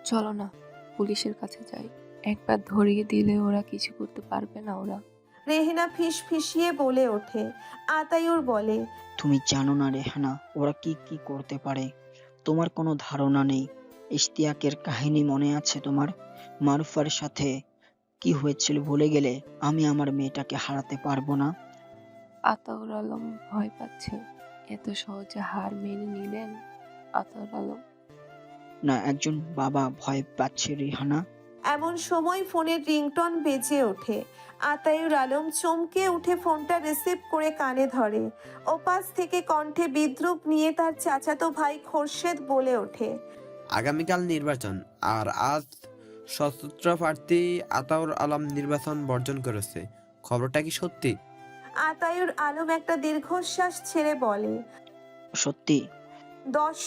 চলো না, পুলিশের কাছে যাই। একবার ধরিয়ে দিলে ওরা কিছু করতে পারবে না ওরা। রেহেনা ফিসফিসিয়ে বলে ওঠে। আতায়ুর বলে, তুমি জানো না রেহানা, ওরা কি কি করতে পারে। তোমার কোনো ধারণা নেই। ইশতিয়াকের কাহিনী মনে আছে তোমার? মারুফার সাথে কি হয়েছিল ভুলে গেলে? আমি আমার মেয়েটাকে হারাতে পারবো না। আতাউর আলম ভয় পাচ্ছে। এত সহজে হার মেনে নিলেন আতাউর আলম? না, একজন বাবা ভয় পাচ্ছে রেহানা। এমন সময় ফোনের রিংটন বেজে ওঠে। আতায়ুর আলম চমকে উঠে ফোনটা রিসিভ করে কানে ধরে। ওপাশ থেকে কণ্ঠে বিদ্রুপ নিয়ে তার চাচাতো ভাই খোরশেদ বলে ওঠে, আগামীকাল নির্বাচন, আর আজ সশস্ত্র প্রার্থী আতাউর আলম নির্বাচন বর্জন করেছে। খবরটা কি সত্যি? আতায়ুর আলম একটা দীর্ঘশ্বাস ছেড়ে বলে, সত্যি? 10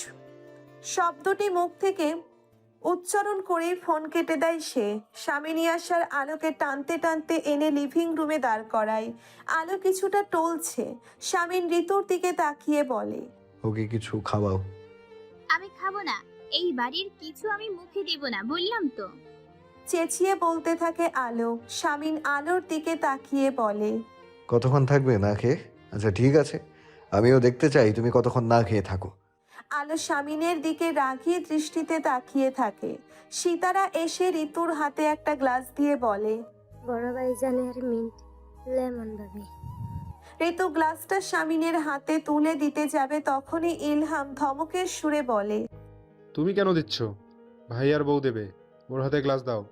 শব্দটি মুখ থেকে উচ্চারণ করেই ফোন কেটে দেয় সে। স্বামী নিয়ে আসার আলোকে টানতে টানতে এনে লিভিং রুমে দাঁড় করায়। আলো কিছুটা টলছে। স্বামীন ঋতুর দিকে তাকিয়ে বলে, ওকে কিছু খাওয়াও। আমি খাবো না, এই বাড়ির কিছু আমি মুখে দেব না, বললাম তো। চেঁচিয়ে বলতে থাকে আলো। স্বামীন আলোর দিকে তাকিয়ে বলে, কতক্ষণ থাকবে না খেয়ে? আচ্ছা ঠিক আছে, আমিও দেখতে চাই তুমি কতক্ষণ না খেয়ে থাকো। আলো স্বামীনের দিকে রাগী দৃষ্টিতে তাকিয়ে থাকে। সীতারা এসে ঋতুর হাতে একটা গ্লাস দিয়ে বলে, বড় ভাইজানের মিন্ট লেমন ভাবি। ঋতু গ্লাসটা স্বামীনের হাতে তুলে দিতে যাবে, তখনই ইলহাম ধমকের সুরে বলে, তুমি কেন দিচ্ছ? ভাই আর বউ দেবে, ওর হাতে গ্লাস দাও।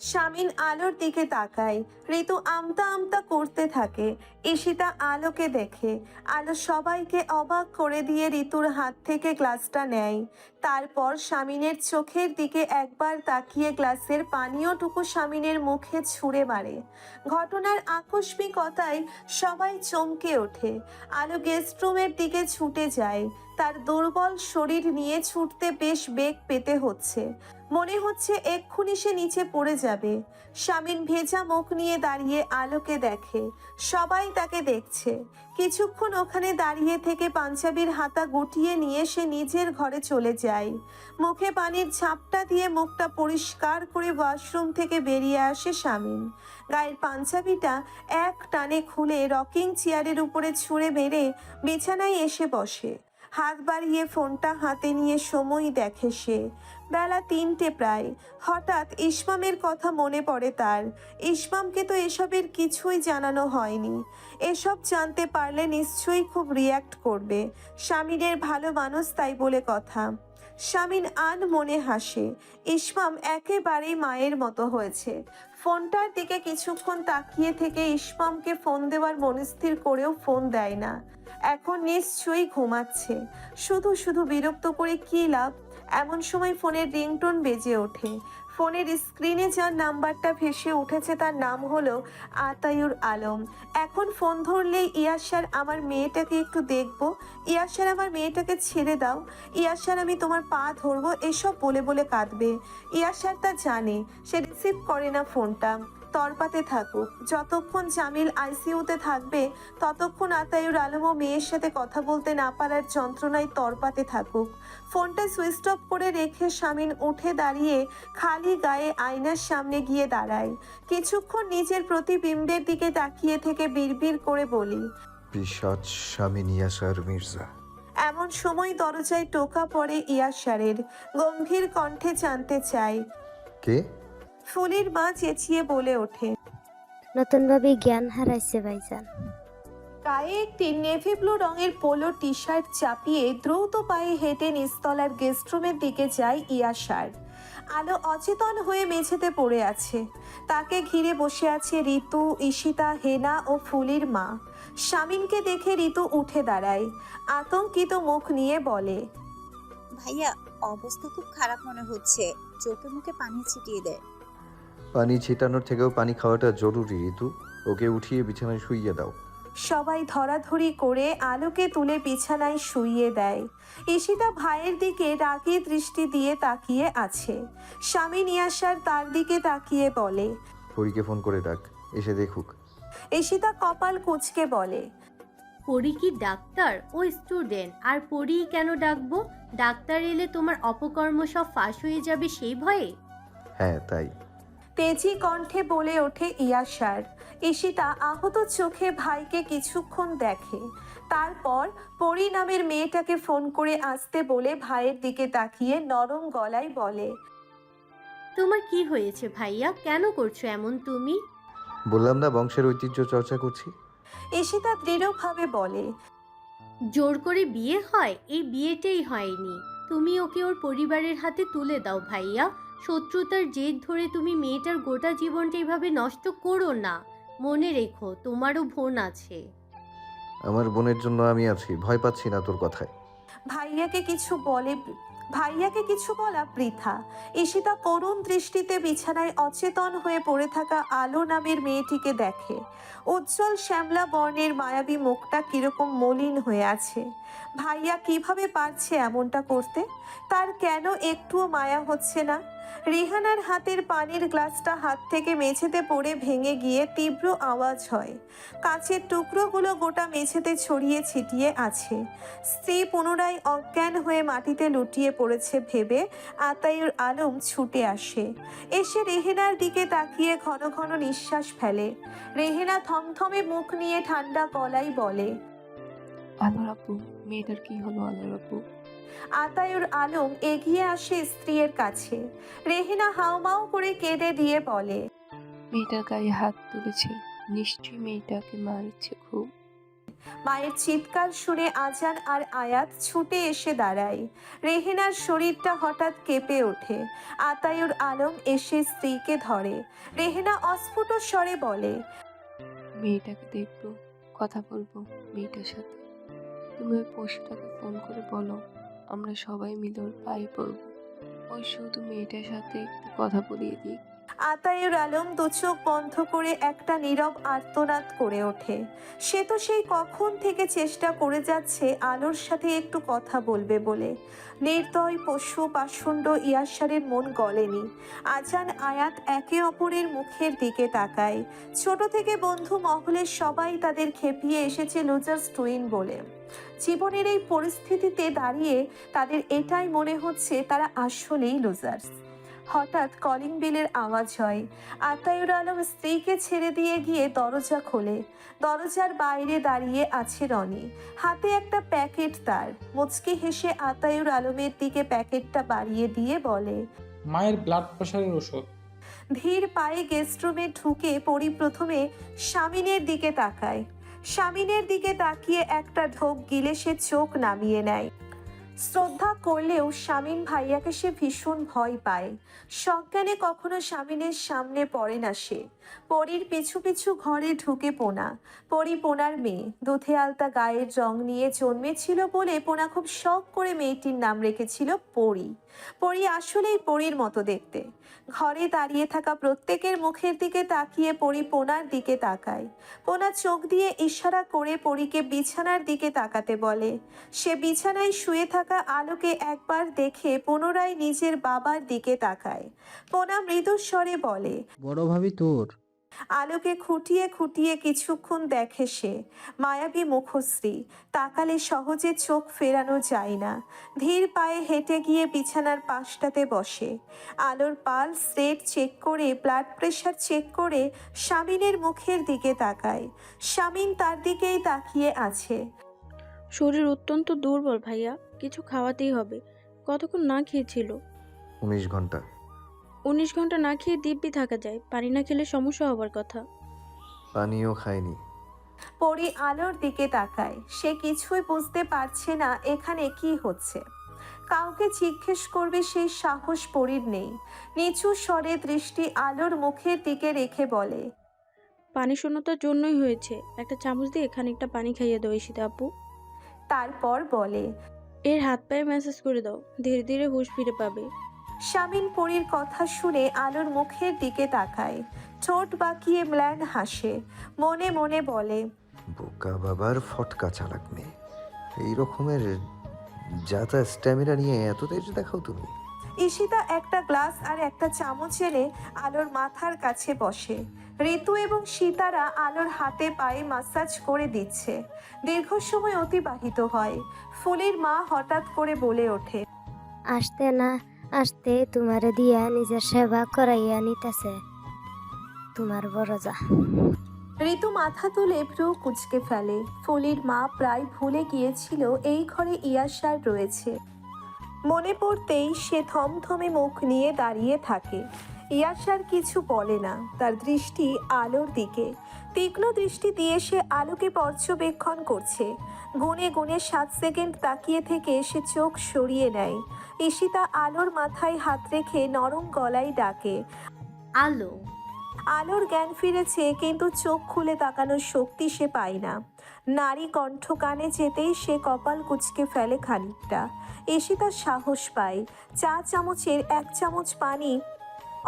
স্বামীন আলোর দিকে তাকায়। ঋতু আমতা আমতা করতে থাকে। ঈশিতা আলোকে দেখে। আলো সবাইকে অবাক করে দিয়ে ঋতুর হাত থেকে গ্লাসটা নেয়। তারপর স্বামীনের চোখের দিকে একবার তাকিয়ে গ্লাসের পানীয়টুকু স্বামীনের মুখে ছুঁড়ে মারে। ঘটনার আকস্মিকতায় সবাই চমকে ওঠে। আলো গেস্ট রুমের দিকে ছুটে যায়। তার দুর্বল শরীর নিয়ে ছুটতে বেশ বেগ পেতে হচ্ছে। মনে হচ্ছে এক্ষুনি সে নিচে পড়ে যাবে। স্বামীন ভেজা মুখ নিয়ে দাঁড়িয়ে আলোকে দেখে। সবাই তাকে দেখছে। কিছুক্ষণ ওখানে দাঁড়িয়ে থেকে পাঞ্জাবির হাতা গুটিয়ে নিয়ে সে নিজের ঘরে চলে যায়। মুখে পানির ঝাপটা দিয়ে মুখটা পরিষ্কার করে ওয়াশরুম থেকে বেরিয়ে আসে স্বামীন। গায়ের পাঞ্জাবিটা এক টানে খুলে রকিং চেয়ারের উপরে ছুঁড়ে মেরে বিছানায় এসে বসে। হাত বাড়িয়ে ফোনটা হাতে নিয়ে সময় দেখে সে। বেলা 3টে প্রায়। হঠাৎ ইসমামের কথা মনে পড়ে তার। ইসমামকে তো এসবের কিছুই জানানো হয়নি। এসব জানতে পারলে নিশ্চয়ই খুব রিয়্যাক্ট করবে। স্বামীনের ভালো মানুষ তাই বলে কথা। স্বামীন আন মনে হাসে। ইসমাম একেবারেই মায়ের মতো হয়েছে। ফোনটার দিকে কিছুক্ষণ তাকিয়ে থেকে ইসমামকে ফোন দেওয়ার মনস্থির করেও ফোন দেয় না। এখন নিশ্চয়ই ঘুমাচ্ছে। শুধু শুধু বিরক্ত করে কী লাভ। এমন সময় ফোনের রিংটোন বেজে ওঠে। ফোনের স্ক্রিনে যার নাম্বারটা ভেসে উঠেছে তার নাম হলো আতায়ুর আলম। এখন ফোন ধরলেই, ইয়াসার আমার মেয়েটাকে একটু দেখবো, ইয়াসার আমার মেয়েটাকে ছেড়ে দাও, ইয়াসার আমি তোমার পা ধরবো, এসব বলে বলে কাঁদবে। ইয়াসার তা জানে। সে রিসিভ করে না ফোনটা। তরপাতে থাকুক। যতক্ষণ জামিল আইসিইউতে থাকবে ততক্ষণ আতায়ুর আলম ও মেয়ের সাথে কথা বলতে না পারার যন্ত্রণায় তরপাতে থাকুক। ফোনটা সুইচ অফ করে রেখে স্বামীন উঠে দাঁড়িয়ে খালি গায়ে আয়নার সামনে গিয়ে দাঁড়ায়। কিছুক্ষণ নিজের প্রতিবিম্বের দিকে তাকিয়ে থেকে বিড়বিড় করে বলি, পিশাচ স্বামী ইয়াসার মির্জা। এমন সময় দরজায় টোকা পড়ে ইয়াসারের। গম্ভীর কণ্ঠে জানতে চায়। কে? ফুলির মা চেঁচিয়ে বলে ওঠে, নতুন ভাবি জ্ঞান হারাইছে ভাইজান। গায়ে একটি নেভি ব্লু রঙের পোলো টি শার্ট চাপিয়ে দ্রুত পায়ে হেঁটে নিচতলার গেস্ট রুমের দিকে যায় ইয়াসার। আলো অচেতন হয়ে মেঝেতে পড়ে আছে। তাকে ঘিরে বসে আছে ঋতু, ঈশিতা, হেনা ও ফুলির মা। স্বামীনকে দেখে ঋতু উঠে দাঁড়ায়। আতঙ্কিত মুখ নিয়ে বলে, ভাইয়া, অবস্থা খুব খারাপ মনে হচ্ছে, চোখে মুখে পানি ছিটিয়ে দেয়। পানি ছিটানোর থেকেও পানি খাওয়াটা জরুরি ঋতু। ওকে উঠিয়ে বিছানায় শুইয়ে দাও। সবাই ধরাধরি করে আলোকে তুলে বিছানায় শুইয়ে দেয়। ঈশিতা ভাইয়ের দিকে রাগী দৃষ্টি দিয়ে তাকিয়ে আছে। স্বামী নিয়াসার তার দিকে তাকিয়ে বলে, পরীকে ফোন করে ডাক, এসে দেখুক। ঈশিতা কপাল কুঁচকে বলে, পরি কি ডাক্তার? ও স্টুডেন্ট। আর পরি কেন ডাকবো? ডাক্তার এলে তোমার অপকর্ম সব ফাঁস হয়ে যাবে সেই ভয়ে? হ্যাঁ তাই। তেজি কণ্ঠে বলে ওঠে ইয়াশার। ঈশিতা আহত চোখে ভাইকে কিছুক্ষণ দেখে, তারপর পরি নামের মেয়েটাকে ফোন করে আসতে বলে ভাইয়ের দিকে তাকিয়ে নরম গলায় বলে, তোমার কি হয়েছে ভাইয়া? কেন করছো এমন তুমি? বললাম না বংশের ঐতিহ্য চর্চা করছি। ঈশিতা দৃঢ়ভাবে বলে, জোর করে বিয়ে হয়? এই বিয়েটাই হয়নি। তুমি ওকে ওর পরিবারের হাতে তুলে দাও ভাইয়া। শত্রুতার জেদ ধরে তুমি মেয়েটার গোটা জীবনটা এভাবে নষ্ট করো না। মনে রেখো তোমারও বোন আছে। আমার বোনের জন্য আমি আছি, ভয় পাচ্ছি না তোর কথায়। ভাইয়াকে কিছু বলা বৃথা। ঈশিতা করুণ দৃষ্টিতে বিছানায় অচেতন হয়ে পড়ে থাকা আলো নামের মেয়েটিকে দেখে। উজ্জ্বল শ্যামলা বর্ণের মায়াবী মুখটা কিরকম মলিন হয়ে আছে। ভাইয়া কিভাবে পারছে এমনটা করতে? তার কেন একটুও মায়া হচ্ছে না? রিহানার হাতের পানির গ্লাসটা হাত থেকে মেঝেতে পড়ে ভেঙে গিয়ে তীব্র আওয়াজ হয়। কাঁচের টুকরোগুলো গোটা মেঝেতে ছড়িয়ে ছিটিয়ে আছে। স্ত্রী পুনরায় অজ্ঞান হয়ে মাটিতে লুটিয়ে পড়েছে ভেবে আতায়ুর আলম ছুটে আসে। এসে রেহেনার দিকে তাকিয়ে ঘন ঘন নিঃশ্বাস ফেলে। রেহেনা থমথমে মুখ নিয়ে ঠান্ডা গলায় বলে, আলোর আপু, মেয়েটার কি হলো আলোর আপু? আতায়ুর আলম এগিয়ে আসে স্ত্রীর কাছে। রেহেনা হাউমাউ করে কেঁদে দিয়ে বলে, মেয়েটার গায়ে হাত তুলেছে, নিশ্চয়ই মেয়েটাকে মারছে খুব। মায়ের চিৎকার শুনে আজান আর আয়াত ছুটে এসে দাঁড়ায়। রেহেনার শরীরটা হঠাৎ কেঁপে ওঠে। আতায়ুর আলম এসে স্ত্রীকে ধরে। রেহেনা অস্ফুট স্বরে বলে, মেয়েটাকে দেখবো, কথা বলবো মেয়েটার সাথে। তুমি ওই পশুটাকে ফোন করে বলো আমরা সবাই মিলে ওর পায়ে পড়বো। ওই শুধু মেয়েটার সাথে একটু কথা বলিয়ে দিক। আতায়ুর আলম দু চোখ বন্ধ করে একটা নীরব আর্তনাদ করে ওঠে। সে তো সেই কখন থেকে চেষ্টা করে যাচ্ছে আলোর সাথে একটু কথা বলবে বলে। নির্দয় পশু পাষণ্ড ইয়াসারের মন গলেনি। আজান আয়াত একে অপরের মুখের দিকে তাকায়। ছোট থেকে বন্ধু মহলের সবাই তাদের খেপিয়ে এসেছে লুজার্স টুইন বলে। জীবনের এই পরিস্থিতিতে দাঁড়িয়ে তাদের এটাই মনে হচ্ছে তারা আসলেই লুজার্স। হঠাৎ কলিং বেলের আওয়াজ হয়। আতায়ুর আলম স্ত্রীকে ছেড়ে দিয়ে গিয়ে দরজা খোলে। দরজার বাইরে দাঁড়িয়ে আছে রনি, হাতে একটা প্যাকেট তার। মুচকি হেসে আতায়ুর আলমের দিকে প্যাকেটটা বাড়িয়ে দিয়ে বলে, মায়ের ব্লাড প্রেশারের ওষুধ। ধীর পায়ে গেস্ট রুমে ঢুকে পরি প্রথমে স্বামীনের দিকে তাকায়। স্বামীনের দিকে তাকিয়ে একটা ঢোক গিলে সে চোখ নামিয়ে নেয়। শ্রদ্ধা করলেও স্বামীন ভাইয়াকে সে ভীষণ ভয় পায়। সজ্ঞানে কখনো স্বামীনের সামনে পড়ে না সে। পরীর পিছু পিছু ঘরে ঢুকে পোনা। পরি পোনার মেয়ে, দুধে আলতা গায়ের রং নিয়ে জন্মেছিল বলে পোনা খুব শখ করে মেয়েটির নাম রেখেছিল পরি। পরি আসলেই পরীর মতো দেখতে। ঘরে দাঁড়িয়ে থাকা প্রত্যেকের মুখের দিকে তাকিয়ে পরি পোনার দিকে তাকায়। পোনা চোখ দিয়ে ইশারা করে পরীকে বিছানার দিকে তাকাতে বলে। সে বিছানায় শুয়ে থাকা আলোকে একবার দেখে পুনরায় নিজের বাবার দিকে তাকায়। পোনা মৃদু স্বরে বলে, বড় ভাবি তোর। আলোকে খুঁটিয়ে খুঁটিয়ে কিছুক্ষণ দেখে সে। মায়াবী মুখশ্রী, তাকালে সহজে চোখ ফেরানো যায় না। ধীর পায়ে হেঁটে গিয়ে বিছানার পাশটাতে বসে। আলোর পালস রেট চেক করে ব্লাড প্রেশার চেক করে স্বামীনের মুখের দিকে তাকায়। স্বামীন তার দিকেই তাকিয়ে আছে। শরীর অত্যন্ত দুর্বল ভাইয়া, কিছু খাওয়াতেই হবে। কতক্ষণ না খেয়েছিল? 19 ঘন্টা। 19 ঘন্টা না খেয়ে দিব্যি থাকা যায়, পানি না খেলে সমস্যা হবার কথা। পানিও খায়নি। পরি আলোর দিকে তাকায়। সে কিছুই বুঝতে পারছে না এখানে কি হচ্ছে। কাউকে জিজ্ঞেস করবে সেই সাহস পরির নেই। নিচু স্বরে দৃষ্টি আলোর মুখের দিকে রেখে বলে, পানি শূন্যতার জন্যই হয়েছে, একটা চামচ দিয়ে খানিকটা পানি খাইয়ে দাও ঈশিতা আপু। তারপর বলে, এর হাত পায়ে ম্যাসাজ করে দাও, ধীরে ধীরে হুঁশ ফিরে পাবে। স্বামীন পরির কথা শুনে আলোর মুখের দিকে তাকায়। ঠোঁট বাঁকিয়ে ম্লান হাসে। মনে মনে বলে, বোকা বাবার ফটকা চালাক মেয়ে। এই রকমের যাতা স্ট্যামিনা নিয়ে এত তেজ দেখাও তুমি? ঈশিতা একটা গ্লাস আর একটা চামচ এনে আলোর মাথার কাছে বসে। ঋতু এবং সীতারা আলোর হাতে পায়ে মাসাজ করে দিচ্ছে। দীর্ঘ সময় অতিবাহিত হয়। ফুলির মা হঠাৎ করে বলে ওঠে, আসতে না আসতে তোমারে দিয়া নিজের সেবা করাইয়া নিতেছে তোমার বড় যা। ঋতু মাথা তুলে ভ্রু কুঁচকে ফেলে। ফুলির মা প্রায় ভুলে গিয়েছিল এই ঘরে ইয়াসার রয়েছে। মনে পড়তেই সে থমথমে মুখ নিয়ে দাঁড়িয়ে থাকে। ইয়াসার কিছু বলে না, তার দৃষ্টি আলোর দিকে। তীক্ষ্ণ দৃষ্টি দিয়ে সে আলোকে পর্যবেক্ষণ করছে। গুনে গুনে 7 সেকেন্ড তাকিয়ে থেকে সে চোখ সরিয়ে নেয়। ঈশিতা আলোর মাথায় হাত রেখে নরম গলায় ডাকে, আলো। আলোর জ্ঞান ফিরেছে, কিন্তু চোখ খুলে তাকানোর শক্তি সে পায় না। নারী কণ্ঠ কানে যেতেই সে কপাল কুঁচকে ফেলে খানিকটা। ঈশিতা সাহস পায়। 4 চামচের 1 চামচ পানি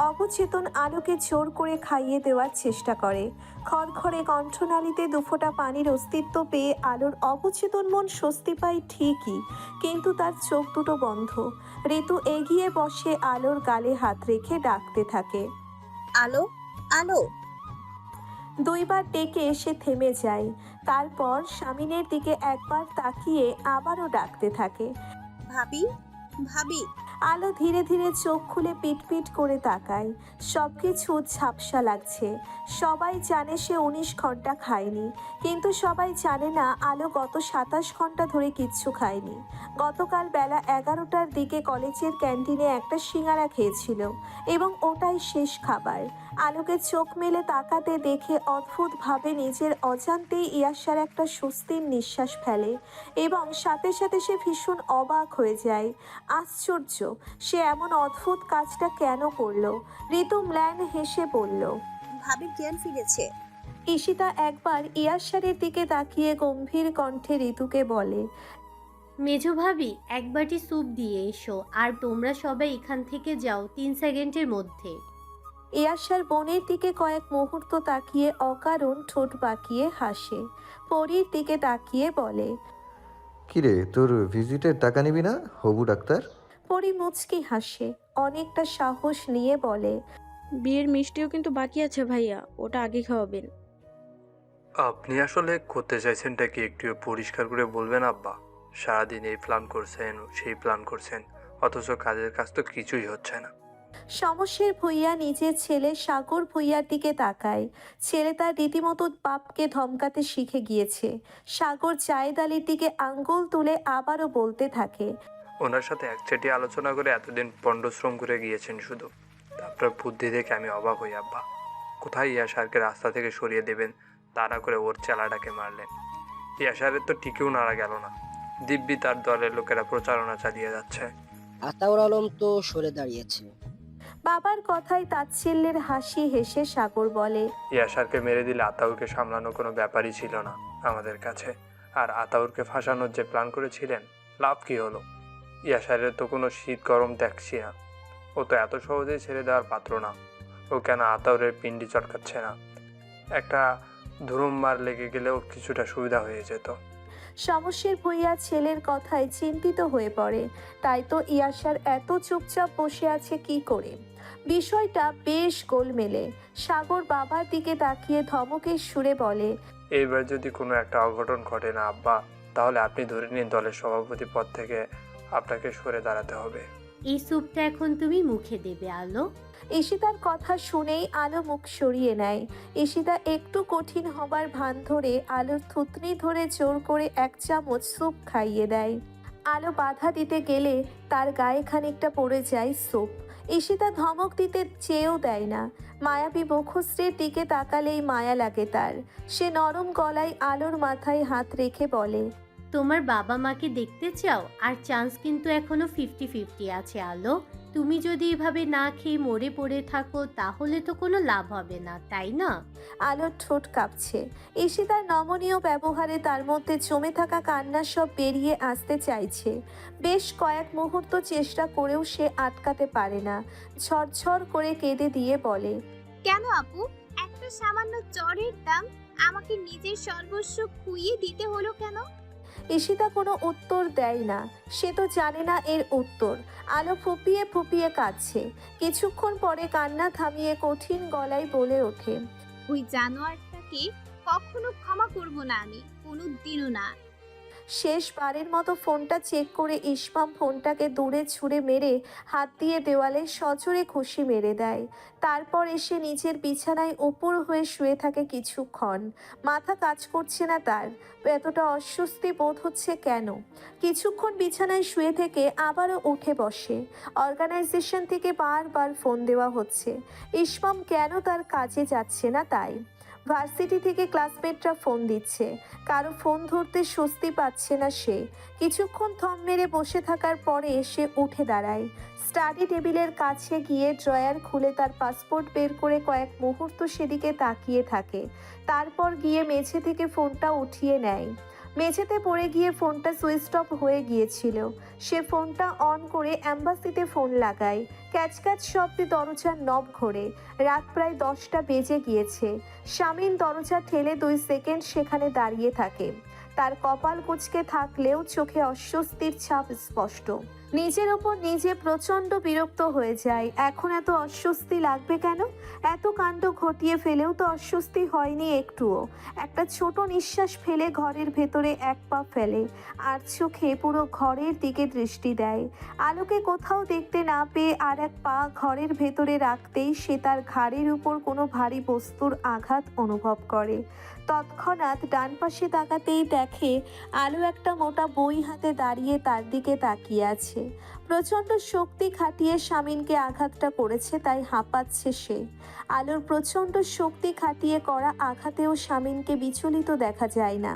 অবচেতন আলোকে জোর করে খাইয়ে দেওয়ার চেষ্টা করে। খড়খড়ে কণ্ঠনালীতে দুফোঁটা পানির অস্তিত্ব পেয়ে আলোর অবচেতন মন স্বস্তি পায় ঠিকই, কিন্তু তার চোখ দুটো বন্ধ। ঋতু এগিয়ে বসে আলোর গালে হাত রেখে ডাকতে থাকে, আলো, আলো। 2 বার ডেকে এসে থেমে যায়। তারপর স্বামীনের দিকে একবার তাকিয়ে আবারও ডাকতে থাকে, ভাবি, ভাবি। আলো ধীরে ধীরে চোখ খুলে পিটপিট করে তাকায়। সবকিছু ঝাপসা লাগছে। সবাই জানে সে 19 ঘন্টা খায়নি, কিন্তু সবাই জানে না আলো গত 27 ঘন্টা ধরে কিচ্ছু খায়নি। গতকাল বেলা 11টার দিকে কলেজের ক্যান্টিনে একটা সিঙ্গারা খেয়েছিল এবং ওটাই শেষ খাবার। আলোকে চোখ মেলে তাকাতে দেখে অদ্ভুতভাবে নিজের অজান্তেই ইয়াসার একটা স্বস্তির নিঃশ্বাস ফেলে এবং সাথে সাথে সে ভীষণ অবাক হয়ে যায়। আশ্চর্য, সে এমন অদ্ভুত কাজটা কেন করলো? ঋতু ম্লান হেসে বলল, ভাবির জ্ঞান ফিরেছে। ঈশিতা একবার ইয়াসারের দিকে তাকিয়ে গম্ভীর কণ্ঠে ঋতুকে বলে, মেজো ভাবি, এক বাটি স্যুপ দিয়ে এসো, আর তোমরা সবাই এখান থেকে যাও 3 সেকেন্ডের মধ্যে। ইয়াসার বোনের দিকে কয়েক মুহূর্ত তাকিয়ে অকারণ ঠোঁট বাঁকিয়ে হাসে। পরীর দিকে তাকিয়ে বলে, কিরে, তোর ভিজিটের টাকা নিবি না হবু ডাক্তার? পরী মুচকি হাসে, অনেকটা সাহস নিয়ে বলে, বিয়ের মিষ্টিও কিন্তু বাকি আছে ভাইয়া, ওটা আগে খাওয়াবেন। আপনি আসলে করতে চাইছেনটা কি একটু পরিষ্কার করে বলবেন আব্বা? সারাদিন এই প্ল্যান করছেন, সেই প্ল্যান করছেন, অথচ কাজের কাজ তো কিছুই হচ্ছে না। সমস্যার ভূঁইয়া নিজের ছেলে সাগর ভূঁইয়ার দিকে তাকায়। ছেলে তার রীতিমতো বাপকে ধমকাতে শিখে গিয়েছে। সাগর জায়েদ আলীর দিকে আঙ্গুল তুলে আবারও বলতে থাকে, ওনার সাথে একচেটি আলোচনা করে এতদিন পণ্ডশ্রম করে গিয়েছেন শুধু। আপনার বুদ্ধি দেখে আমি অবাক হই আব্বা। কোথায় ইয়াসারকে রাস্তা থেকে সরিয়ে দেবেন তা না করে ওর চেলাটাকে মারলেন। ইয়াসারের তো টিকেও নাড়া গেল না, দিব্যি তার দলের লোকেরা প্রচারণা চালিয়ে যাচ্ছে। আতাউর আলম তো সরে দাঁড়িয়েছে। বাবার কথায় তাচ্ছিল্যের হাসি হেসে সাগর বলে, ইয়াসারকে মেরে দিলে আতাউরকে সামলানো কোনো ব্যাপারই ছিল না আমাদের কাছে। আর আতাউরকে ফাঁসানোর যে প্ল্যান করেছিলেন, লাভ কি হলো? ইয়াসারের তো কোনো শীত গরম দেখছি না। ও তো এত সহজেই ছেড়ে দেওয়ার পাত্র না। ও কেন আতাউরের পিন্ডি চটকাচ্ছে না? একটা ধুরুম মার লেগে গেলেও কিছুটা সুবিধা হয়ে যেত। সমস্যার ভূঁইয়া ছেলের কথায় চিন্তিত হয়ে পড়ে। তাই তো ইয়াসার এত চুপচাপ বসে আছে কি করে? বিষয়টা বেশ গোলমেলে। সাগর বাবার দিকে তাকিয়ে ধমকের সুরে বলে, এইবার যদি কোনো একটা অঘটন ঘটে না আব্বা, তাহলে আপনি ধরে নিন দলের সভাপতি পদ থেকে আপনাকে সরে দাঁড়াতে হবে। এই স্যুপটা এখন তুমি মুখে দেবে আলো। ঈশিতার কথা শুনেই আলো মুখ সরিয়ে নেয়। ঈশিতা একটু কঠিন হবার ভান ধরে আলোর থুতনি ধরে জোর করে 1 চামচ স্যুপ খাইয়ে দেয়। আলো বাধা দিতে গেলে তার গায়ে খানিকটা পড়ে যায় স্যুপ। ঈশিতা ধমক দিতে চেয়েও দেয় না। মায়াবী মুখশ্রীর দিকে তাকালেই মায়া লাগে তার। সে নরম গলায় আলোর মাথায় হাত রেখে বলে, তোমার বাবা মাকে দেখতে চাও? আর চান্স কিন্তু এখনো 50-50 আছে আলো। তুমি যদি এভাবে না খেয়ে মরে পড়ে থাকো তাহলে তো কোনো লাভ হবে না, তাই না? আলোর ঠোঁট কাঁপছে। ঈশিতার নমনীয় ব্যবহারে তার মধ্যে জমে থাকা কান্না সব বেরিয়ে আসতে চাইছে। বেশ কয়েক মুহূর্ত চেষ্টা করেও সে আটকাতে পারে না। ঝরঝর করে কেঁদে দিয়ে বলে, কেন আপু, একটা সামান্য জ্বরের দাম আমাকে নিজের সর্বস্ব খুইয়ে দিতে হলো কেন? ঈশিতা কোনো উত্তর দেয় না, সে তো জানে না এর উত্তর। আলো ফুপিয়ে ফুপিয়ে কাঁদছে। কিছুক্ষণ পরে কান্না থামিয়ে কঠিন গলায় বলে ওঠে, ওই জানোয়ারটাকে কখনো ক্ষমা করব না আমি, কোনো দিনও না। শেষবারের মতো ফোনটা চেক করে ইসমাম ফোনটাকে দূরে ছুঁড়ে মেরে হাত দিয়ে দেওয়ালে সজোরে ঘুষি মেরে দেয়। তারপর এসে নিজের বিছানায় উপর হয়ে শুয়ে থাকে কিছুক্ষণ। মাথা কাজ করছে না তার, এতটা অস্বস্তি বোধ হচ্ছে কেন। কিছুক্ষণ বিছানায় শুয়ে থেকে আবারও উঠে বসে। অর্গানাইজেশন থেকে বারবার ফোন দেওয়া হচ্ছে, ইসমাম কেন তার কাজে যাচ্ছে না তাই। ভার্সিটি থেকে ক্লাসমেটরা ফোন দিচ্ছে, কারো ফোন ধরতে স্বস্তি পাচ্ছে না সে। কিছুক্ষণ থম মেরে বসে থাকার পরে সে উঠে দাঁড়ায়। স্টাডি টেবিলের কাছে গিয়ে ড্রয়ার খুলে তার পাসপোর্ট বের করে কয়েক মুহূর্ত সেদিকে তাকিয়ে থাকে। তারপর গিয়ে মেঝে থেকে ফোনটা উঠিয়ে নেয়। মেঝেতে পড়ে গিয়ে ফোনটা সুইচ অফ হয়ে গিয়েছিল। সে ফোনটা অন করে অ্যাম্বাসিতে ফোন লাগায়। ক্যাচ ক্যাচ শব্দে দরজার নব ঘোরে। রাত প্রায় 10টা বেজে গিয়েছে। শামীম দরজা ঠেলে 2 সেকেন্ড সেখানে দাঁড়িয়ে থাকে। তার কপাল কুঁচকে থাকলেও চোখে অস্বস্তির ছাপ স্পষ্ট। নিজের ওপর নিজে প্রচণ্ড বিরক্ত হয়ে যায়। এখন এত অস্বস্তি লাগবে কেন? এত কাণ্ড ঘটিয়ে ফেলেও তো অস্বস্তি হয়নি একটুও। একটা ছোট নিঃশ্বাস ফেলে ঘরের ভেতরে এক পা ফেলে, আর চোখে পুরো ঘরের দিকে দৃষ্টি দেয়। আলোকে কোথাও দেখতে না পেয়ে আর এক পা ঘরের ভেতরে রাখতেই সে তার ঘাড়ের উপর কোনো ভারী বস্তুর আঘাত অনুভব করে। তৎক্ষণাৎ ডান পাশে তাকাতেই দেখে আলো একটা মোটা বই হাতে দাঁড়িয়ে তার দিকে তাকিয়ে আছে। প্রচণ্ড শক্তি খাটিয়ে শামীমকে আঘাতটা করেছে, তাই হাঁপাচ্ছে সে। আলোর প্রচণ্ড শক্তি খাটিয়ে করা আঘাতেও শামীমকে বিচলিত দেখা যায় না,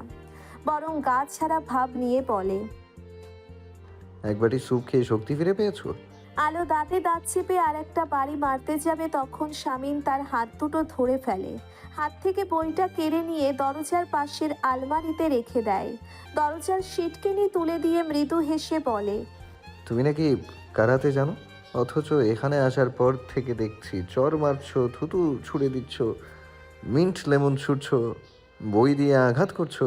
বরং গা ছাড়া ভাব নিয়ে বলে, এক বাটি স্যুপ খেয়ে শক্তি ফিরে পেয়েছো? আলো দাঁতে দাঁত চেপে আর একটা বাড়ি মারতে যাবে, তখন শামীম তার হাত দুটো ধরে ফেলে। হাত থেকে বইটা কেড়ে নিয়ে দরজার পাশের আলমারিতে রেখে দেয়। দরজার সিটকেনি তুলে দিয়ে মৃদু হেসে বলে, তুমি নাকি কারাতে জানো, অথচ এখানে আসার পর থেকে দেখছি চর মারছো, থুতু ছুঁড়ে দিচ্ছ, মিন্ট লেমন ছুটছো, বই দিয়ে আঘাত করছো।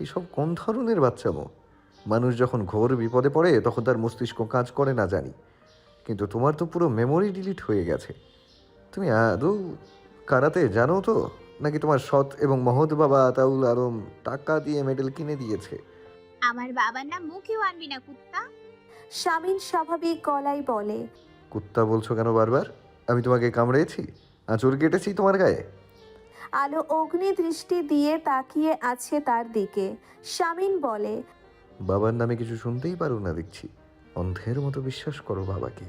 এসব কোন ধরনের বাচ্চামো? মানুষ যখন ঘোর বিপদে পড়ে তখন তার মস্তিষ্ক কাজ করে না জানি, কিন্তু তোমার তো পুরো মেমোরি ডিলিট হয়ে গেছে। তুমি আদৌ কারাতে জানো তো, নাকি তোমার সৎ এবং মহৎ বাবা আতাউল আলম টাকা দিয়ে মেডেল কিনে দিয়েছে? আমার বাবার নাম মুখেও আনবি না কুত্তা। শামীম স্বাভাবিক গলায় বলে, কুত্তা বলছো কেন বারবার? আমি তোমাকে কামড়েছি, আঁচড় কেটেছি তোমার গায়ে? আলো অগ্নি দৃষ্টি দিয়ে তাকিয়ে আছে তার দিকে। শামীম বলে, বাবার নামে কিছু শুনতেই পারো না দেখছি, অন্ধের মতো বিশ্বাস করো বাবাকে।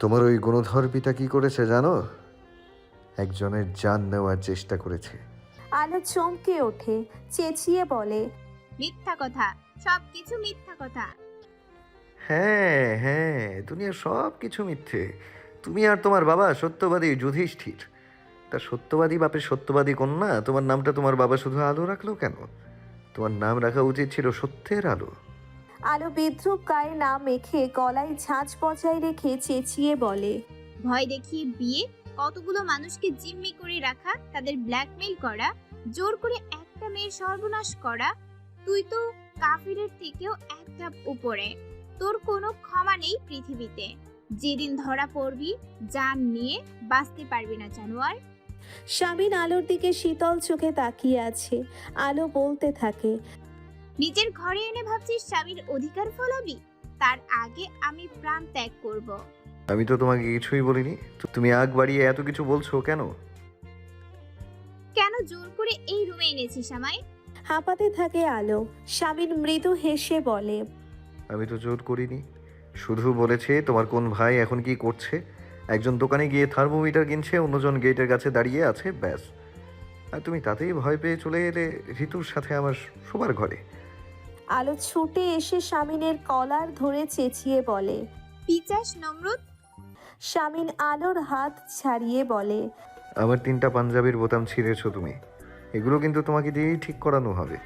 তোমার ওই গুণধর পিতা কি করেছে জানো? একজনের জান নেওয়ার চেষ্টা করেছে। আলো চমকে ওঠে, চেঁচিয়ে বলে, মিথ্যা কথা, সবকিছু মিথ্যা কথা। হ্যাঁ হ্যাঁ, দুনিয়ার সব কিছু মিথ্যে। তুমি আর তোমার বাবা সত্যবাদী যুধিষ্ঠির। তার সত্যবাদী বাপের সত্যবাদী কন্যা, তোমার নামটা তোমার বাবা শুধু আলো রাখলো কেন? তোমার নাম রাখা উচিত ছিল সত্যের আলো। আলো বিদ্রুপ গায়ে না মেখে গলায় ঝাঁঝ বজায় রেখে চেঁচিয়ে বলে, ভয় দেখিয়ে বিয়ে, কতগুলো মানুষকে জিম্মি করে রাখা, তাদের ব্ল্যাকমেইল করা, জোর করে একটা মেয়ের সর্বনাশ করা। তুই তো কাফিরের থেকেও এক ধাপ উপরে। তোর কোনো ক্ষমা নেই পৃথিবীতে। যেদিন ধরা পড়বি জান নিয়ে বাঁচতে পারবি না জানোয়ার। শামীম আলোর দিকে শীতল চোখে তাকিয়ে আছে। আলো বলতে থাকে, নিজের ঘরে এনে ভাবছিস স্বামীর অধিকার ফলাবি? তার আগে আমি প্রাণ ত্যাগ করব। আমি তো তোমাকে কিছুই বলিনি, তুমি আগ বাড়িয়ে এত কিছু বলছো কেন? কেন জোর করে এই রুমে এনেছিস আমায়? হাঁপাতে থাকে আলো। শামীম মৃদু হেসে বলে, আমি তো জোর করিনি, শুধু বলেছে তোমার কোন ভাই এখন কি করছে। একজন দোকানে গিয়ে থার্মোমিটার কিনছে, অন্যজন গেটের কাছে দাঁড়িয়ে আছে, ব্যাস। আর তুমি তাতেই ভয় পেয়ে চলে এলে ঋতুর সাথে আমার শোবার ঘরে। আলো ছুটে এসে শামীমের কলার ধরে চেঁচিয়ে বলে, পিচাস নমরুদ। শামীম আলোর হাত ছাড়িয়ে বলে, আমার 3টা পাঞ্জাবির বোতাম ছিঁড়েছো তুমি, এগুলো কিন্তু তোমাকে দিয়েই ঠিক করানো হবে।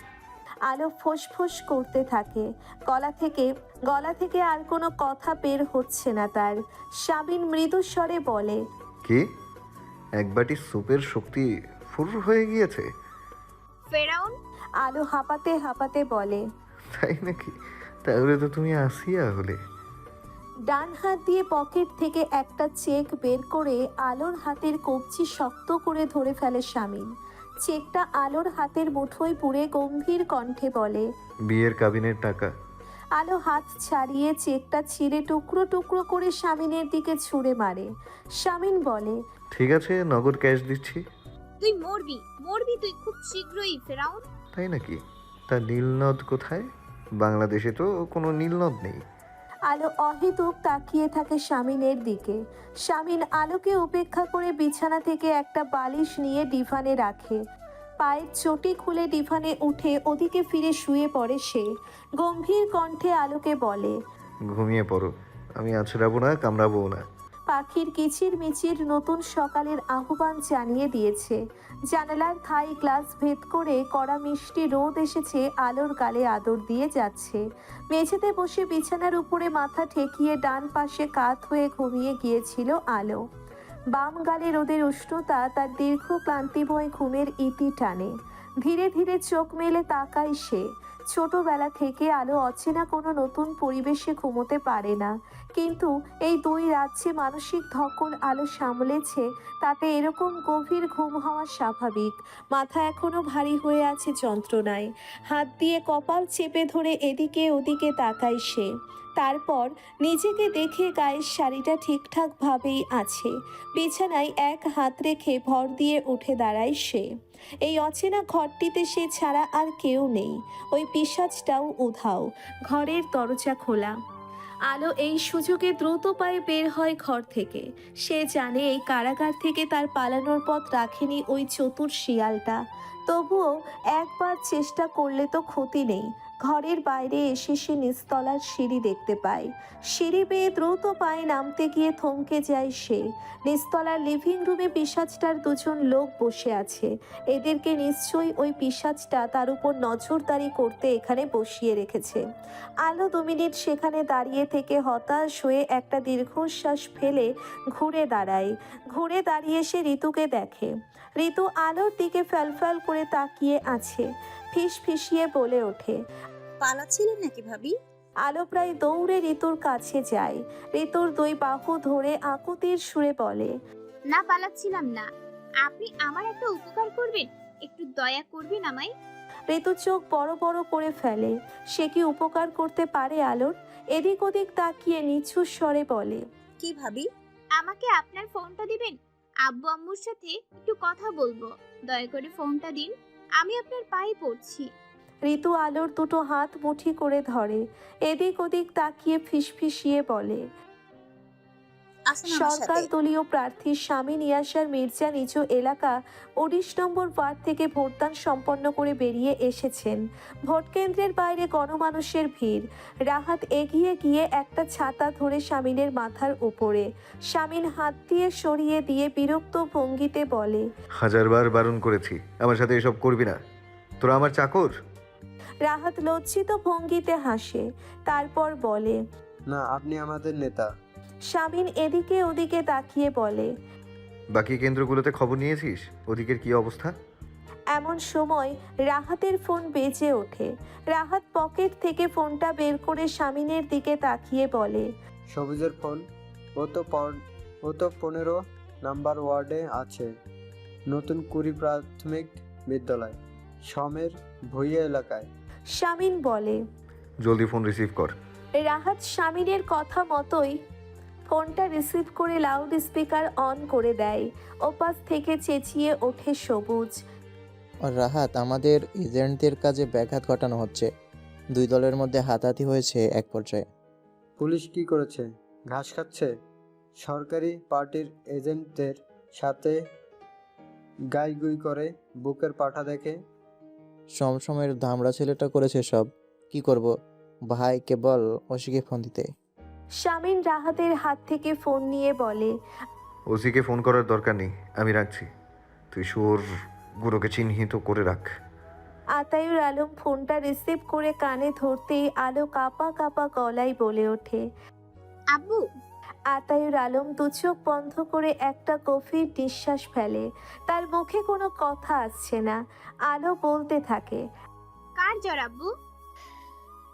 আলো ফোঁস করতে থাকে। গলা থেকে আর কোনো কথা বের হচ্ছে না তার। শামীম মৃদু স্বরে বলে, কি? এক বাটি স্যুপের শক্তি ফুর হয়ে গিয়েছে? ফেরাউন। আলো হাঁপাতে হাঁপাতে বলে, তাই নাকি? তাহলে তো তুমি আসিয়া হলে। ডান হাত দিয়ে পকেট থেকে একটা চেক বের করে আলোর হাতের কবজি শক্ত করে ধরে ফেলে শামীম। চেকটা আলোর হাতের মুঠোয় পুরে গম্ভীর কণ্ঠে বলে, বিয়ের কাবিনের টাকা। আলো হাত ছাড়িয়ে চেকটা ছিঁড়ে টুকরো টুকরো করে শামিনের দিকে ছুঁড়ে মারে। শামিন বলে, ঠিক আছে, নগদ ক্যাশ দিচ্ছি। তুই মরবি মরবি তুই খুব শীঘ্রই ফেরাউন। তাই নাকি? তা নীলনদ কোথায়? বাংলাদেশে তো কোনো নীলনদ নেই। আলো অহেতুক তাকিয়ে থাকে শামিনের দিকে। শামিন আলোকে উপেক্ষা করে বিছানা থেকে একটা বালিশ নিয়ে ডিভানে রাখে। পায়ের চটি খুলে ডিভানে উঠে ওদিকে ফিরে শুয়ে পড়ে সে। গম্ভীর কণ্ঠে আলোকে বলে, ঘুমিয়ে পড়ো, আমি আছড়াবো না, কামড়াবো না। পাখির কিচির মিচির নতুন সকালের আহ্বান জানিয়ে দিয়েছে। জানালার থাই গ্লাস ভেদ করে কড়া মিষ্টি রোদ এসেছে, আলোর গালে আদর দিয়ে যাচ্ছে। মেঝেতে বসে বিছানার উপরে মাথা ঠেকিয়ে ডান পাশে কাত হয়ে ঘুমিয়ে গিয়েছিল আলো। বাম গালে রোদের উষ্ণতা তার দীর্ঘ ক্লান্তিময় ঘুমের ইতি টানে। ধীরে ধীরে চোখ মেলে তাকায় সে। ছোটবেলা থেকে আলো অচেনা কোনো নতুন পরিবেশে ঘুমোতে পারে না, কিন্তু এই 2 রাজ্যে মানসিক ধকল আলো সামলেছে, তাতে এরকম গভীর ঘুম হওয়া স্বাভাবিক। মাথা এখনো ভারী হয়ে আছে যন্ত্রণায়। হাত দিয়ে কপাল চেপে ধরে এদিকে ওদিকে তাকায় সে। তারপর নিজেকে দেখে গায়ের শাড়িটা ঠিকঠাকভাবেই আছে। বিছানায় এক হাত রেখে ভর দিয়ে উঠে দাঁড়ায় সে। এই অচেনা ঘরটিতে সে ছাড়া আর কেউ নেই। ওই পিশাচটাও উধাও। ঘরের দরজা খোলা। আলো এই সুযোগে দ্রুত পায়ে বের হয় ঘর থেকে। সে জানে এই কারাগার থেকে তার পালানোর পথ রাখেনি ওই চতুর শিয়ালটা। তবুও একবার চেষ্টা করলে তো ক্ষতি নেই। ঘরের বাইরে এসে সে নিচতলার সিঁড়ি দেখতে পায়। সিঁড়ি বেয়ে দ্রুত পায়ে নামতে গিয়ে থমকে যায় সে। নিচতলার লিভিং রুমে পিশাচটার 2জন লোক বসে আছে। এদেরকে নিশ্চয়ই ওই পিশাচটা তার উপর নজরদারি করতে এখানে বসিয়ে রেখেছে। আলো 2 মিনিট সেখানে দাঁড়িয়ে থেকে হতাশ হয়ে একটা দীর্ঘশ্বাস ফেলে ঘুরে দাঁড়ায়। ঘুরে দাঁড়িয়ে সে ঋতুকে দেখে। ঋতু আলোর দিকে ফ্যালফ্যাল করে তাকিয়ে আছে। ফিস ফিসিয়ে বলে ওঠে, পালাচ্ছিলেন নাকি ভাবি? আলো প্রায় দৌড়ে ঋতুর কাছে যায়। ঋতুর 2 বাহু ধরে আকুতির সুরে বলে, না পালাচ্ছিলাম না। আপনি আমার একটা উপকার করবেন, একটু দয়া করবেন আমায়। ঋতু চোখ বড় বড় করে ফেলে। সে কি উপকার করতে পারে আলোর? এদিক ওদিক তাকিয়ে নিচু স্বরে বলে, কি ভাবি? আমাকে আপনার ফোনটা দিবেন, আব্বু আম্মুর সাথে একটু কথা বলবো। দয়া করে ফোনটা দিন, আমি আপনার পায়ে পড়ছি। ঋতু আলোর 2টো হাত মুঠি করে ধরে। এদিক ওদিক তাকিয়ে ফিসফিসিয়ে বলে, আসুন আমার সরকার সাথে। দলীয় প্রার্থী স্বামী নিয়াসার মির্জা নিজ এলাকা 19 নম্বর ওয়ার্ড থেকে ভোটদান সম্পন্ন করে বেরিয়ে এসেছেন। ভোট কেন্দ্রের বাইরে গণমানুষের ভিড়। রাহাত এগিয়ে গিয়ে একটা ছাতা ধরে শামিনের মাথার উপরে। শামিন হাত দিয়ে সরিয়ে দিয়ে বিরক্ত ভঙ্গিতে বলে, 1000বার বারণ করেছি, আমার সাথে এসব করবি না। তোরা আমার চাকর? রাহাত লজ্জিত ভঙ্গিতে হাসে। তারপর বলে, না, আপনি আমাদের নেতা। শামিন এদিকে ওদিকে তাকিয়ে বলে, বাকি কেন্দ্রগুলোতে খবর নিয়েছিস ওদিকের কি অবস্থা? এমন সময় রাহাতের ফোন বেজে ওঠে। রাহাত পকেট থেকে ফোনটা বের করে শামিনের দিকে তাকিয়ে বলে, সবুজের ফোন। ও তো 15 নাম্বার ওয়ার্ডে আছে, নতুন 20 প্রাথমিক বিদ্যালয়, সমের ভুইয়া এলাকায়। শামিন বলে। জলদি ফোন রিসিভ কর। রাহাত শামিনের কথা মতোই ফোনটা রিসিভ করে লাউড স্পিকার অন করে দেয়। ওপাশ থেকে চেঁচিয়ে ওঠে সবুজ, রাহাত, আমাদের এজেন্টদের কাজে ব্যাঘাত ঘটানো হচ্ছে। 2 দলের মধ্যে হাতাহাতি হয়েছে এক পর্যায়ে। পুলিশ কি করেছে? ঘাস খাচ্ছে? সরকারি পার্টির এজেন্টদের সাথে গাইগুই করে বুকের পাঠা দেখে। সমসমের ধামড়া ছেলেটা করেছে সব। কি করব, ভাইকে বল ওসিকে ফোন দিতে। শামিন রাহাতের হাত থেকে ফোন নিয়ে বলে, ওসিকে ফোন করার দরকার নেই, আমি রাখছি। তুই শুয়োর গুলোকে চিহ্নিত করে রাখ। আতায়ুর আলম ফোনটা রিসিভ করে কানে ধরতেই আলো কাপা কাপা গলায় বলে ওঠে, আব্বু। আতায়ুর আলম 2 চোখ বন্ধ করে একটা গভীর নিঃশ্বাস ফেলে। তার মুখে কোনো কথা আসছে না। আলো বলতে থাকে, কার জ্বর আব্বু?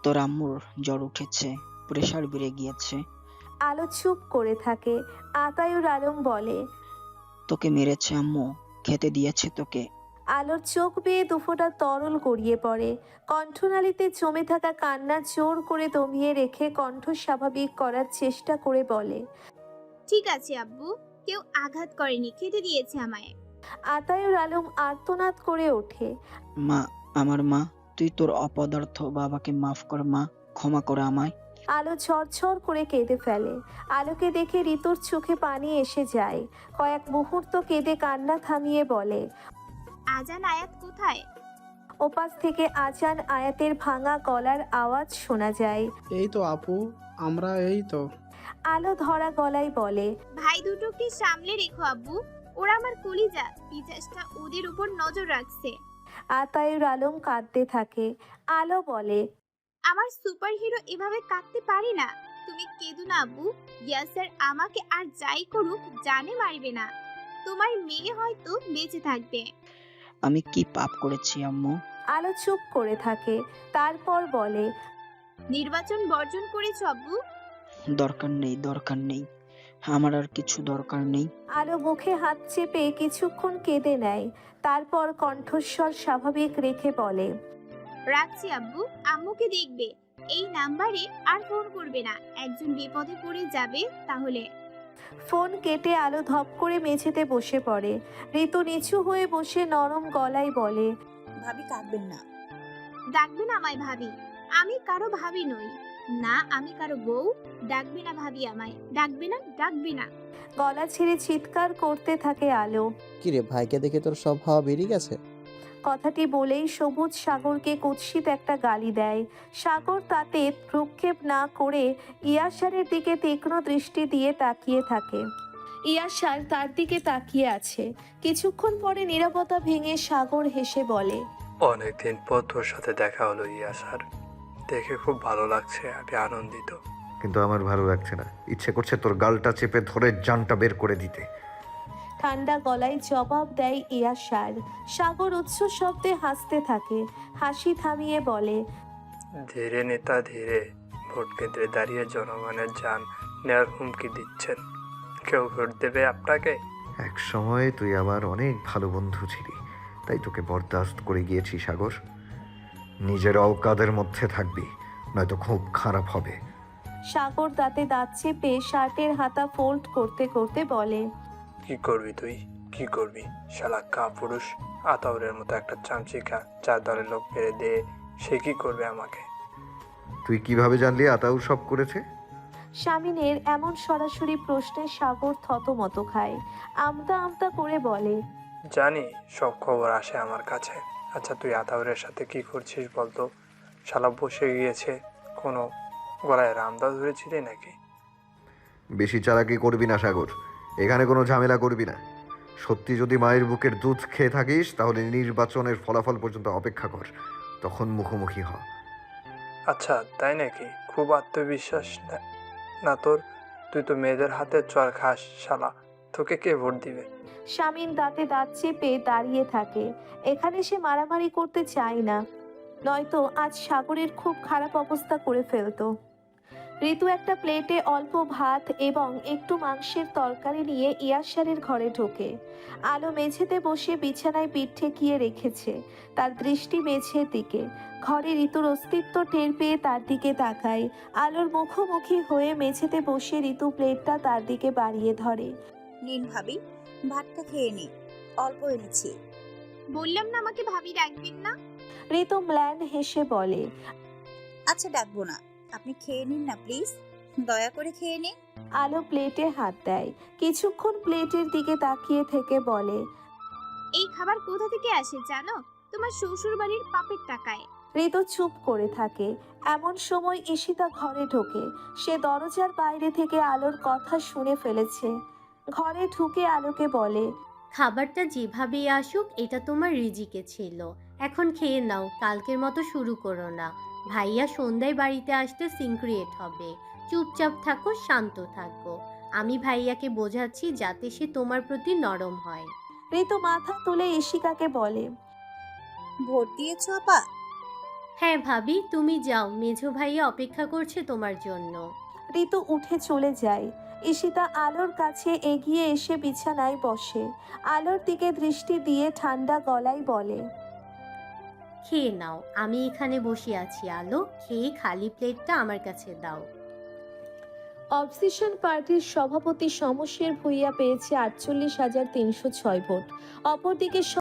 তোর আম্মুর জ্বর উঠেছে, প্রেশার বেড়ে গিয়েছে। আলো চুপ করে থাকে। আতায়ুর আলম বলে, তোকে মেরেছে আম্মু, খেতে দিয়েছে তোকে। আলোর চোখ বেয়ে দুফোঁটা তরল গড়িয়ে পড়ে। কণ্ঠনালীতে জমে থাকা কান্না জোর করে দমিয়ে রেখে কণ্ঠ স্বাভাবিক করার চেষ্টা করে বলে, ঠিক আছে আব্বু, কেউ আঘাত করেনি, খেতে দিয়েছে আমায়। আতায়ুর আলম আর্তনাদ করে ওঠে। মা, আমার মা, তুই তোর অপদার্থ বাবাকে মাফ কর মা, ক্ষমা কর আমায়। আলো ঝরঝর করে কেঁদে ফেলে। আলোকে দেখে ঋতুর চোখে পানি এসে যায়। কয়েক মুহূর্ত কেঁদে কান্না থামিয়ে বলে, আজান আয়াত কোথায়? ওপাশ থেকে আজান আয়াতের ভাঙা গলার আওয়াজ শোনা যায়। এই তো আপু, আমরা এই তো। আলো ধরা গলায় বলে, ভাই দুটোকে সামলে রেখো আব্বু, ওরা আমার কলিজা, পিজাজটা ওদের উপর নজর রাখছে। আতায়ুর আলম কাঁদতে থাকে। আলো বলে, আমার সুপার হিরো এভাবে কাঁদতে পারে না। তুমি কেঁদো না আব্বু, ইয়াসার আমাকে আর যাই করুক জানে মারবে না। তোমার মেয়ে হয়তো বেঁচে থাকবে। আমি কি পাপ করেছি আম্মু? আলো চুপ করে থাকে। তারপর বলে, নির্বাচন বর্জন করেছ আব্বু? দরকার নেই, দরকার নেই, আমার আর কিছু দরকার নেই। আলো মুখে হাত চেপে কিছুক্ষণ কেঁদে নেয়। তারপর কণ্ঠস্বর স্বাভাবিক রেখে বলে, রাখছি আব্বু, আম্মুকে দেখবে। এই নাম্বারে আর ফোন করবে না, একজন বিপদে পড়ে যাবে তাহলে। ফোন কেটে আলো ধপ করে মেঝেতে বসে পড়ে। ঋতু নিচু হয়ে বসে নরম গলায় বলে, ভাবি কাঁদবেন না। ডাকবেন আমায় ভাবি, আমি কারো ভাবি নই। না আমি কারো বউ, ডাকবে না ভাবি আমায়, ডাকবে না, ডাকবে না। গলা ছেড়ে চিৎকার করতে থাকে আলো। কিরে, ভাইকে দেখে তোর সব হাওয়া বেরিয়ে গেছে? কথাটি বলেই সবুজ সাগরকে কুৎসিত একটা গালি দেয়। সাগর তাতে ভ্রুক্ষেপ না করে ইয়াসারের দিকে তীক্ষ্ণ দৃষ্টি দিয়ে তাকিয়ে থাকে। ইয়াসার তার দিকে তাকিয়ে আছে। কিছুক্ষণ পরে নীরবতা ভেঙে সাগর হেসে বলে, অনেকদিন পর তোর সাথে দেখা হলো ইয়াসার, দেখে খুব ভালো লাগছে, আমি আনন্দিত। কিন্তু আমার ভালো লাগছে না, ইচ্ছে করছে তোর গালটা চেপে ধরে জানটা বের করে দিতে। ঠান্ডা গলায় জবাব দেয় ইয়াসার। সাগর উচ্চ শব্দে হাসতে থাকে। হাসি থামিয়ে বলে, ধীরে নেতা ধীরে, ভোট কেন্দ্রে দাঁড়িয়ে জনগণের জান নেওয়ার হুমকি দিচ্ছেন। কেউ ভোট দেবে আপনাকে? এক সময় তুই আমার অনেক ভালো বন্ধু ছিলি, তাই তোকে বরদাস্ত করে গিয়েছি সাগর। নিজের অওকাদের মধ্যে থাকবি, নয়তো খুব খারাপ হবে। সাগর দাঁতে দাঁত চেপে শার্টের হাতা ফোল্ড করতে করতে বলে, কি করবি তুই, কি করবি? শালা কাপুরুষ, আতাউরের মতো একটা চামচিকা, যার দলের লোক পেরে দিয়ে সে কি করবে আমাকে? তুই কিভাবে জানলি আতাউর সব করেছে? স্বামীনের এমন সরাসরি প্রশ্নে সাগর থতমত খায়। আমতা আমতা করে বলে, জানি, সব খবর আসে আমার কাছে। আচ্ছা তুই আতাউরের সাথে কি করছিস বলতো? শালা বসে গিয়েছে, কোনো গলায় রামদা ধরেছিলি নাকি? বেশি চালাকি করবি না সাগর, এখানে কোনো ঝামেলা করবি না। সত্যি যদি মায়ের বুকের দুধ খেয়ে থাকিস তাহলে নির্বাচনের ফলাফল পর্যন্ত অপেক্ষা কর, তখন মুখোমুখি হ। আচ্ছা তাই নাকি? খুব আত্মবিশ্বাস না তোর? তুই তো মেয়েদের হাতে চর খাস শালা, তোকে কে ভোট দিবে? স্বামীন দাঁতে দাঁত চেপে দাঁড়িয়ে থাকে। এখানে সে মারামারি করতে চায় না, নয়তো আজ সাগরের খুব খারাপ অবস্থা করে ফেলতো। ঋতু একটা প্লেটে অল্প ভাত এবং একটু মাংসের তরকারি নিয়ে ইয়াসারের ঘরে ঢোকে। আলো মেঝেতে বসে বিছানায় পিঠ ঠেকিয়ে রেখেছে। তার দৃষ্টি মেঝের দিকে। ঘরে ঋতুর অস্তিত্ব টের পেয়ে তার দিকে তাকায়। আলোর মুখোমুখি হয়ে মেঝেতে বসে ঋতু প্লেটটা তার দিকে বাড়িয়ে ধরে। নিন ভাবি, ভাতটা খেয়ে নি, অল্প এনেছি। বললাম না আমাকে ভাবি ডাকবেন না। ঋতু ম্লান হেসে বলে, আচ্ছা ডাকবো না, আপনি খেয়ে নিন না প্লিজ, দয়া করে খেয়ে নিন। আলো প্লেটে হাত দেয়। কিছুক্ষণ প্লেটের দিকে তাকিয়ে থেকে বলে, এই খাবার কোথা থেকে আসে জানো? তোমার শ্বশুর বাড়ির পাপের টাকায়। ঋতু চুপ করে থাকে। এমন সময় ঈশিতা ঘরে ঢোকে। সে দরজার বাইরে থেকে আলোর কথা শুনে ফেলেছে। ঘরে ঢুকে আলোকে বলে, খাবারটা যেভাবেই আসুক এটা তোমার রিজিকে ছিল, এখন খেয়ে নাও, কালকের মতো শুরু করো না। ভাইয়া সন্ধ্যায় বাড়িতে আসতে সিনক্রিয়েট হবে, চুপচাপ থাকো, শান্ত থাকো। আমি ভাইয়াকে বোঝাচ্ছি যাতে সে তোমার প্রতি নরম হয়। ঋতু মাথা তুলে ঈশিকাকে বলে, ভোট দিয়েছো আপা? হ্যাঁ ভাবি, তুমি যাও, মেঝো ভাইয়া অপেক্ষা করছে তোমার জন্য। ঋতু উঠে চলে যায়। ঈশিতা আলোর কাছে এগিয়ে এসে বিছানায় বসে। আলোর দিকে দৃষ্টি দিয়ে ঠান্ডা গলায় বলে, খেয়ে নাও, আমি এখানে বসে আছি। আলো, খেয়ে খালি প্লেটটা আমার কাছে দাও। অবসেশন পার্টির সভাপতি শমশের ভূঁইয়া পেয়েছে 48,306 ভোট। অপরদিকে